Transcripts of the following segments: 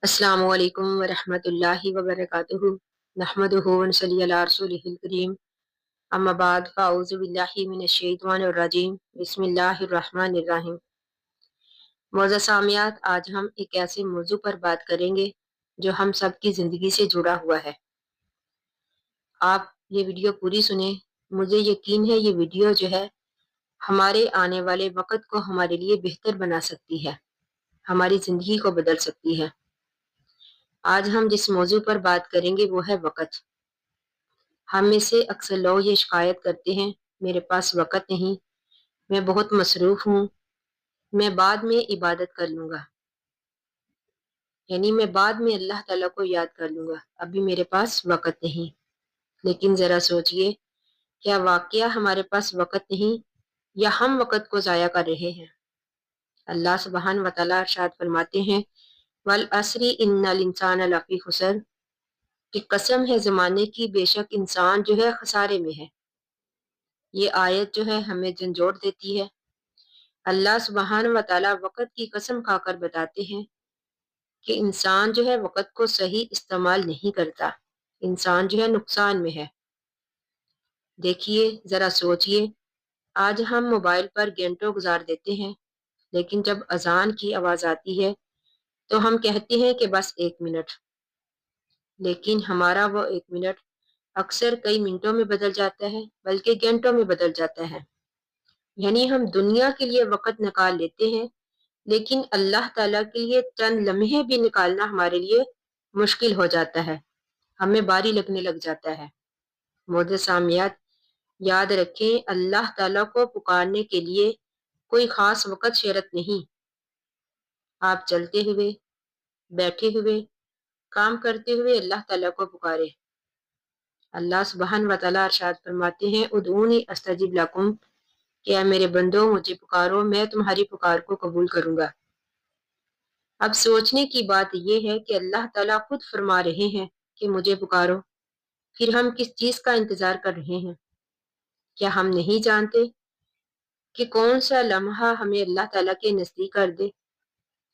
अस्सलामु अलैकुम वरहमतुल्लाहि वबरकातुहू नहमदुहु व नसल्ली अला रसूलिहिल करीम अम्मा बाद फ़अऊज़ु बिल्लाहि मिनश शैतानिर रजीम बिस्मिल्लाहिर रहमानिर रहीम। मौज़ूद सामियात, आज हम एक ऐसे मौजू पर बात करेंगे जो हम सब की ज़िंदगी से जुड़ा हुआ है। आप ये वीडियो पूरी सुने। मुझे यकीन है ये वीडियो जो है हमारे आने वाले वक़्त को हमारे लिए बेहतर बना सकती है, हमारी ज़िंदगी को बदल सकती है। आज हम जिस मौजू पर बात करेंगे वो है वक़्त। हम में से अक्सर लोग ये शिकायत करते हैं, मेरे पास वक़्त नहीं, मैं बहुत मसरूफ़ हूँ, मैं बाद में इबादत कर लूँगा, यानी मैं बाद में अल्लाह ताला को याद कर लूँगा, अभी मेरे पास वक़्त नहीं। लेकिन ज़रा सोचिए, क्या वाक़या हमारे पास वक़्त नहीं या हम वक़्त को ज़ाया कर रहे हैं? अल्लाह सुब्हान व तआला इरशाद फरमाते हैं, वल अस्री इन्नल इंसाना लफ़ी खुसर, कि कसम है ज़माने की, बेशक इंसान जो है खसारे में है। ये आयत जो है हमें झंझोड़ देती है। अल्लाह सुब्हान व तआला वक़्त की कसम खाकर बताते हैं कि इंसान जो है वक़्त को सही इस्तेमाल नहीं करता, इंसान जो है नुकसान में है। देखिए, ज़रा सोचिए, आज हम मोबाइल पर घंटों गुजार देते हैं, लेकिन जब अज़ान की आवाज़ आती है तो हम कहते हैं कि बस 1 मिनट, लेकिन हमारा वो 1 मिनट अक्सर कई मिनटों में बदल जाता है, बल्कि घंटों में बदल जाता है। यानी हम दुनिया के लिए वक़्त निकाल लेते हैं, लेकिन अल्लाह ताला के लिए चंद लम्हे भी निकालना हमारे लिए मुश्किल हो जाता है, हमें भारी लगने लग जाता है। मोअज़्ज़िज़ सामियात, याद रखें, अल्लाह ताला को पुकारने के लिए कोई ख़ास वक़्त शर्त नहीं। आप चलते हुए, बैठे हुए, काम करते हुए अल्लाह ताला को पुकारें। अल्लाह सुब्हान व तआला इरशाद फरमाते हैं, उदऊनी अस्तजिब लकुम, कि ऐ मेरे बंदो मुझे पुकारो, मैं तुम्हारी पुकार को कबूल करूँगा। अब सोचने की बात यह है कि अल्लाह ताला खुद फरमा रहे हैं कि मुझे पुकारो, फिर हम किस चीज़ का इंतज़ार कर रहे हैं? क्या हम नहीं जानते कि कौन सा लम्हा हमें अल्लाह ताला के नज़दीक कर दे,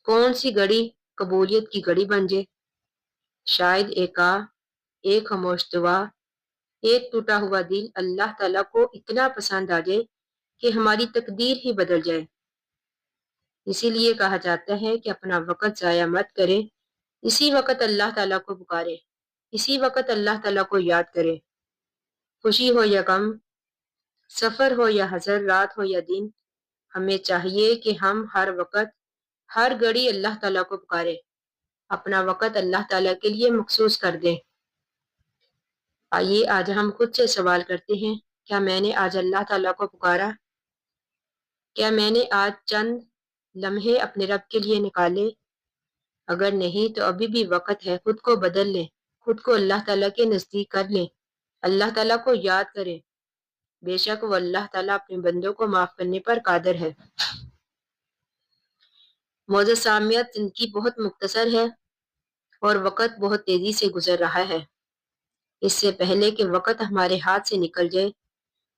कौन सी घड़ी कबूलियत की घड़ी बन जाए? शायद एक खामोश दुआ, एक टूटा हुआ दिल अल्लाह ताला को इतना पसंद आ जाए कि हमारी तकदीर ही बदल जाए। इसीलिए कहा जाता है कि अपना वक़्त ज़ाया मत करें, इसी वक़्त अल्लाह ताला को पुकारें, इसी वक़्त अल्लाह ताला को याद करें। खुशी हो या गम, सफ़र हो या हज़र, रात हो या दिन, हमें चाहिए कि हम हर वक़्त, हर घड़ी अल्लाह ताला को पुकारें, अपना वक़्त अल्लाह ताला के लिए मख़सूस कर दें। आइए आज हम खुद से सवाल करते हैं, क्या मैंने आज अल्लाह ताला को पुकारा? क्या मैंने आज चंद लम्हे अपने रब के लिए निकाले? अगर नहीं तो अभी भी वक़्त है, खुद को बदल लें, खुद को अल्लाह ताला के नज़दीक कर लें, अल्लाह ताला को याद करें। बेशक वो अल्लाह ताला अपने बंदों को माफ़ करने पर कादिर है। मौजूद सामियत, ज़िंदगी बहुत मुख्तसर है और वक़्त बहुत तेज़ी से गुजर रहा है। इससे पहले कि वक़्त हमारे हाथ से निकल जाए,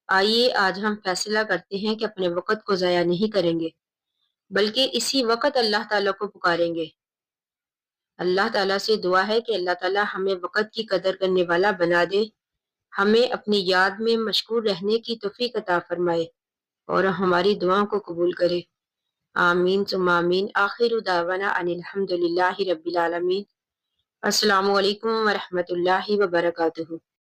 आइए आज हम फैसला करते हैं कि अपने वक़्त को ज़ाया नहीं करेंगे, बल्कि इसी वक़्त अल्लाह ताला को पुकारेंगे। अल्लाह ताला से दुआ है कि अल्लाह ताला हमें वक़्त की कदर करने वाला बना दे, हमें अपनी याद में मशगूल रहने की तौफ़ीक अता फरमाए और हमारी दुआओं को कबूल करे। आमीन सुम्मा आमीन। आखिरु दावाना अनिल हम्दुलिल्लाहि रब्बिल आलमीन। अस्सलामु अलैकुम व रहमतुल्लाहि व बरकातुहू।